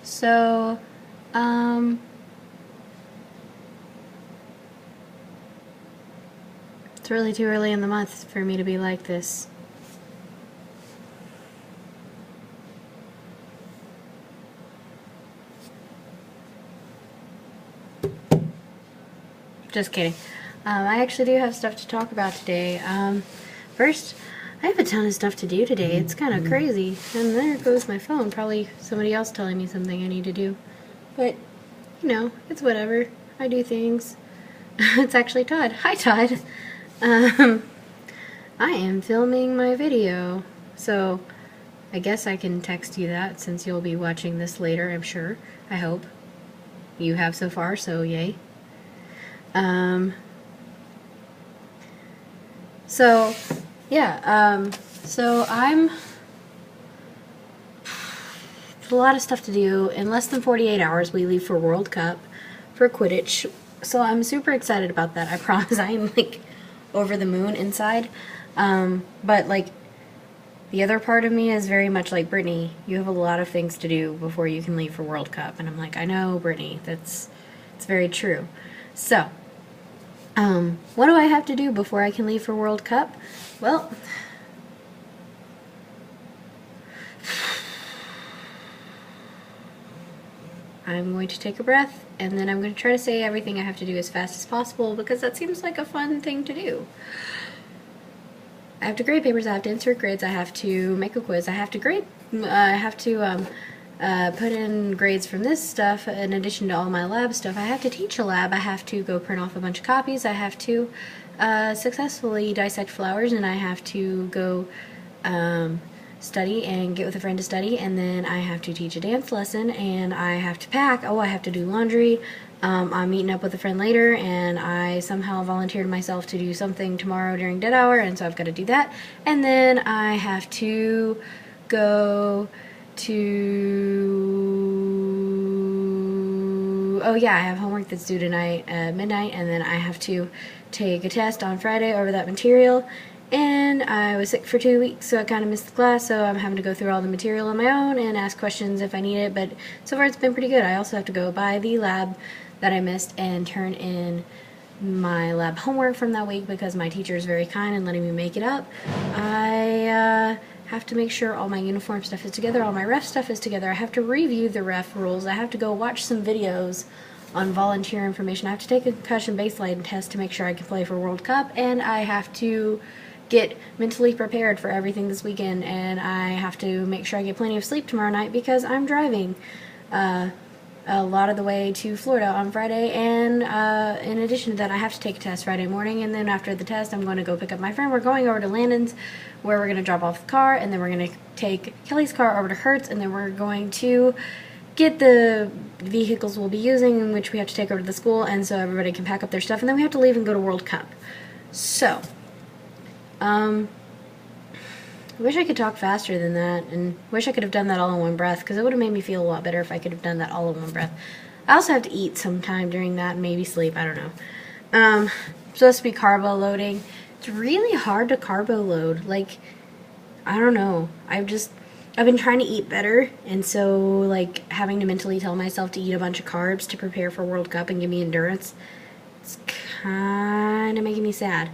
So, it's really too early in the month for me to be like this. Just kidding. I actually do have stuff to talk about today. First, I have a ton of stuff to do today. It's kind of crazy. And there goes my phone. Probably somebody else telling me something I need to do. But, you know, it's whatever. I do things. It's actually Todd. Hi, Todd. I am filming my video. So, I guess I can text you that since you'll be watching this later, I'm sure. I hope. You have so far, so yay. So, yeah, so I'm a lot of stuff to do. In less than 48 hours, we leave for World Cup for Quidditch. So I'm super excited about that. I promise I am, like, over the moon inside. But, like, the other part of me is very much like, Brittany, you have a lot of things to do before you can leave for World Cup. And I'm like, I know, Brittany, it's very true. So, what do I have to do before I can leave for World Cup? Well, I'm going to take a breath, and then I'm going to try to say everything I have to do as fast as possible, because that seems like a fun thing to do. I have to grade papers, I have to insert grades, I have to make a quiz, I have to grade, I have to put in grades from this stuff in addition to all my lab stuff. I have to teach a lab, I have to go print off a bunch of copies, I have to successfully dissect flowers, and I have to go study and get with a friend to study, and then I have to teach a dance lesson, and I have to pack. Oh, I have to do laundry. I'm meeting up with a friend later, and I somehow volunteered myself to do something tomorrow during dead hour, and so I've got to do that. And then I have to go to... Oh yeah, I have homework that's due tonight at midnight, and then I have to take a test on Friday over that material. And I was sick for 2 weeks, so I kind of missed the class, so I'm having to go through all the material on my own and ask questions if I need it, but so far it's been pretty good. I also have to go by the lab that I missed and turn in my lab homework from that week because my teacher is very kind and letting me make it up. I have to make sure all my uniform stuff is together, all my ref stuff is together. I have to review the ref rules. I have to go watch some videos on volunteer information. I have to take a concussion baseline test to make sure I can play for World Cup, and I have to get mentally prepared for everything this weekend, and I have to make sure I get plenty of sleep tomorrow night because I'm driving a lot of the way to Florida on Friday, and in addition to that, I have to take a test Friday morning, and then after the test, I'm going to go pick up my friend. We're going over to Landon's, where we're going to drop off the car, and then we're going to take Kelly's car over to Hertz, and then we're going to get the vehicles we'll be using, in which we have to take over to the school, and so everybody can pack up their stuff, and then we have to leave and go to World Cup. So, I wish I could talk faster than that, and wish I could have done that all in one breath, because it would have made me feel a lot better if I could have done that all in one breath. I also have to eat sometime during that, and maybe sleep, I don't know. Supposed to be carbo loading. It's really hard to carbo load. Like, I don't know. I've been trying to eat better, and so, like, having to mentally tell myself to eat a bunch of carbs to prepare for World Cup and give me endurance, it's kind of making me sad.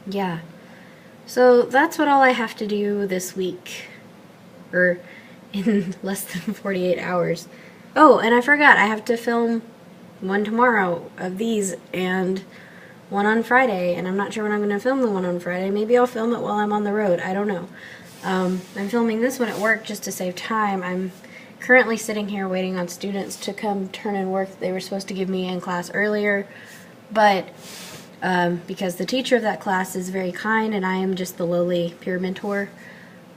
Yeah. So that's what all I have to do this week. Or in less than 48 hours. Oh, and I forgot, I have to film one tomorrow of these and one on Friday, and I'm not sure when I'm going to film the one on Friday. Maybe I'll film it while I'm on the road. I don't know. I'm filming this one at work just to save time. I'm currently sitting here waiting on students to come turn in work they were supposed to give me in class earlier, but because the teacher of that class is very kind and I am just the lowly peer mentor,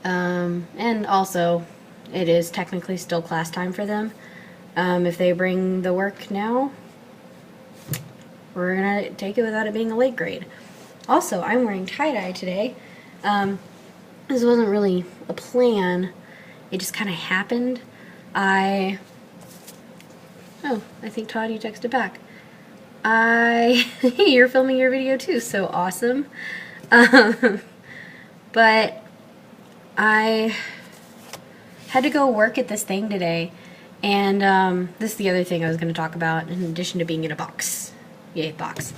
and also it is technically still class time for them. If they bring the work now, we're gonna take it without it being a late grade. Also, I'm wearing tie-dye today. This wasn't really a plan, it just kind of happened. Oh, I think Todd, you texted back. You're filming your video too, so awesome. But I had to go work at this thing today, and this is the other thing I was going to talk about in addition to being in a box. Yay, box.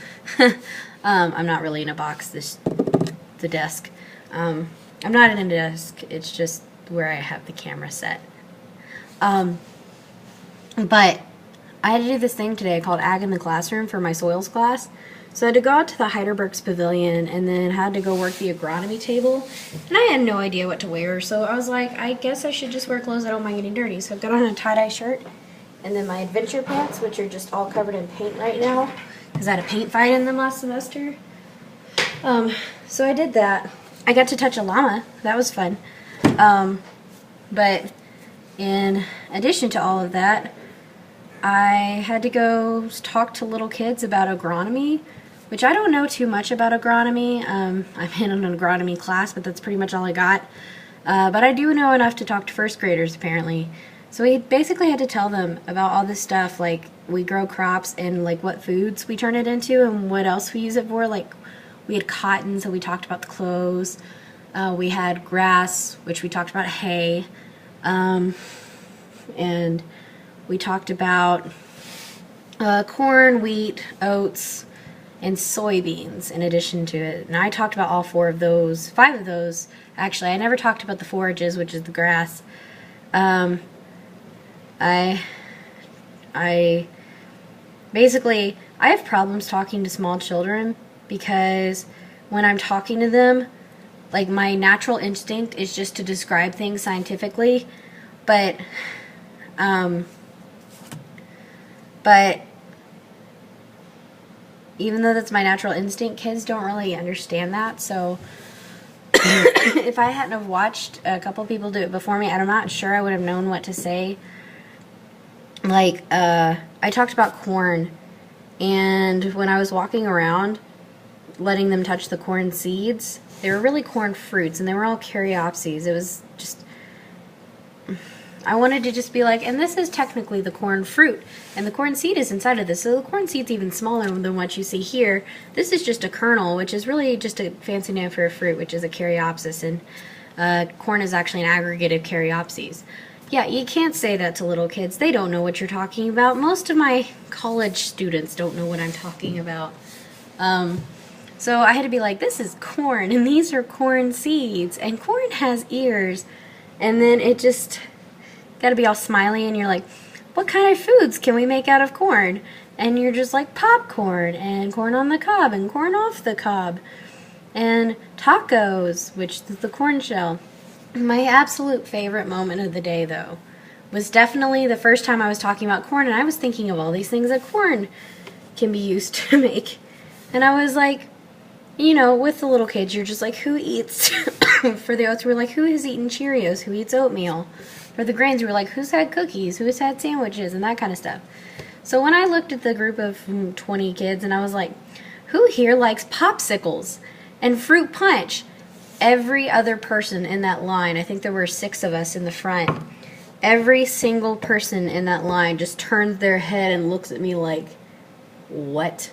I'm not really in a box. The desk. I'm not in a desk. It's just where I have the camera set. But I had to do this thing today called Ag in the Classroom for my soils class. So I had to go out to the Heidelberg's Pavilion and then had to go work the agronomy table. And I had no idea what to wear, so I was like, I guess I should just wear clothes I don't mind getting dirty. So I've got on a tie-dye shirt and then my adventure pants, which are just all covered in paint right now because I had a paint fight in them last semester. So I did that. I got to touch a llama. That was fun. But in addition to all of that, I had to go talk to little kids about agronomy, which I don't know too much about agronomy. I'm in an agronomy class, but that's pretty much all I got. But I do know enough to talk to first graders, apparently. So we basically had to tell them about all this stuff, like we grow crops and like what foods we turn it into and what else we use it for. Like we had cotton, so we talked about the clothes. We had grass, which we talked about hay. And we talked about corn, wheat, oats, and soybeans in addition to it. And I talked about all five of those. Actually, I never talked about the forages, which is the grass. I basically, I have problems talking to small children because when I'm talking to them, like my natural instinct is just to describe things scientifically, but even though that's my natural instinct, kids don't really understand that. So if I hadn't have watched a couple people do it before me, I'm not sure I would have known what to say. Like, I talked about corn, and when I was walking around, letting them touch the corn seeds, they were really corn fruits, and they were all Caryopses. It was just, I wanted to just be like, and this is technically the corn fruit, and the corn seed is inside of this, so the corn seed's even smaller than what you see here. This is just a kernel, which is really just a fancy name for a fruit, which is a Caryopsis, and corn is actually an aggregate of Caryopses. Yeah, you can't say that to little kids. They don't know what you're talking about. Most of my college students don't know what I'm talking about. So I had to be like, this is corn, and these are corn seeds, and corn has ears. And then it just got to be all smiley, and you're like, what kind of foods can we make out of corn? And you're just like, popcorn, and corn on the cob, and corn off the cob, and tacos, which is the corn shell. My absolute favorite moment of the day, though, was definitely the first time I was talking about corn, and I was thinking of all these things that corn can be used to make. And I was like, you know, with the little kids, you're just like, who eats? For the oats, we're like, who has eaten Cheerios? Who eats oatmeal? For the grains, we were like, who's had cookies? Who's had sandwiches? And that kind of stuff. So when I looked at the group of 20 kids, and I was like, who here likes popsicles and fruit punch? Every other person in that line, I think there were 6 of us in the front, every single person in that line just turns their head and looks at me like, what?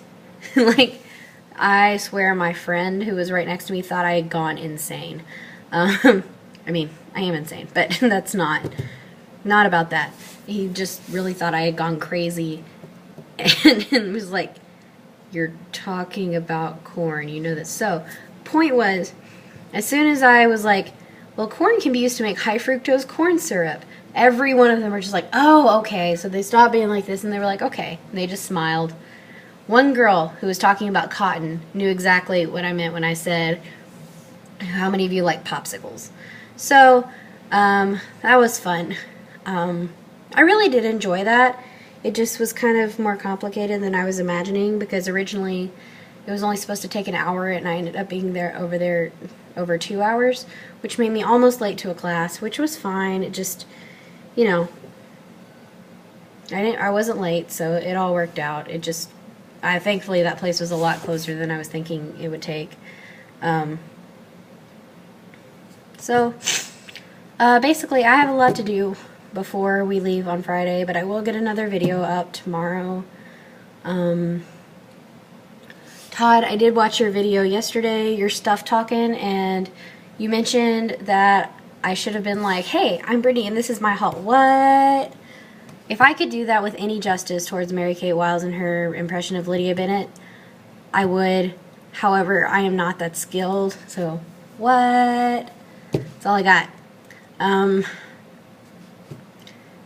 Like, I swear my friend who was right next to me thought I had gone insane. I mean, I am insane, but that's not about that. He just really thought I had gone crazy and was like, you're talking about corn, you know this. So, point was, as soon as I was like, well, corn can be used to make high fructose corn syrup, every one of them were just like, oh, okay. So they stopped being like this, and they were like, okay. And they just smiled. One girl who was talking about cotton knew exactly what I meant when I said, how many of you like popsicles? So that was fun. I really did enjoy that. It just was kind of more complicated than I was imagining, because originally it was only supposed to take an hour, and I ended up being there over 2 hours, which made me almost late to a class, which was fine. It just, you know, I wasn't late, so it all worked out. It just, thankfully that place was a lot closer than I was thinking it would take. So basically I have a lot to do before we leave on Friday, but I will get another video up tomorrow. Todd, I did watch your video yesterday, your stuff talking, and you mentioned that I should have been like, hey, I'm Brittany and this is my haul. What? If I could do that with any justice towards Mary-Kate Wiles and her impression of Lydia Bennet, I would. However, I am not that skilled, so what? That's all I got.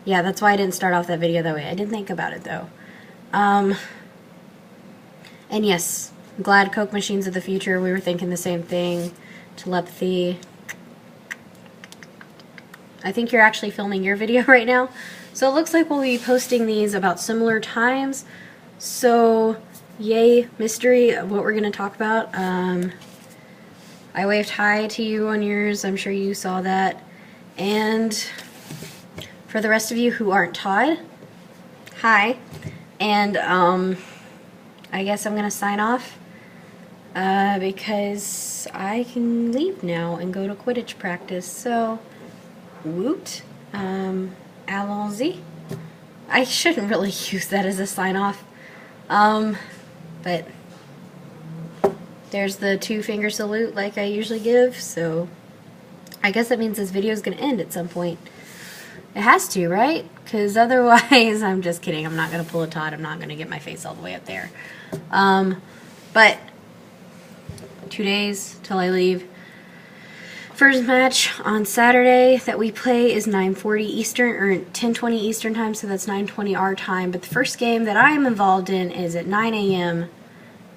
Yeah, that's why I didn't start off that video that way. I didn't think about it, though. And yes, glad Coke machines of the future. We were thinking the same thing. Telepathy. I think you're actually filming your video right now. So it looks like we'll be posting these about similar times. So, yay, mystery of what we're going to talk about. I waved hi to you on yours. I'm sure you saw that. And for the rest of you who aren't Todd, hi. And I guess I'm going to sign off because I can leave now and go to Quidditch practice. So, woot. Allons-y. I shouldn't really use that as a sign off. But there's the 2-finger salute like I usually give, so I guess that means this video is going to end at some point. It has to, right? Because otherwise, I'm just kidding. I'm not going to pull a Todd. I'm not going to get my face all the way up there. But 2 days till I leave. First match on Saturday that we play is 9:40 Eastern, or 10:20 Eastern time, so that's 9:20 our time. But the first game that I am involved in is at 9 a.m.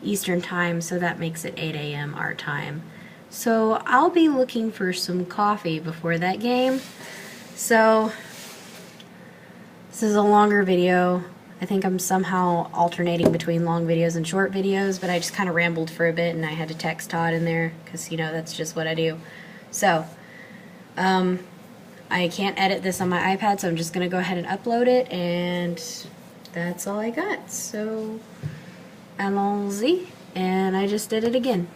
Eastern time, so that makes it 8 a.m. our time. So I'll be looking for some coffee before that game. So this is a longer video. I think I'm somehow alternating between long videos and short videos, but I just kind of rambled for a bit and I had to text Todd in there because, you know, that's just what I do. So, I can't edit this on my iPad, so I'm just going to go ahead and upload it, and that's all I got. So, allons-y, and I just did it again.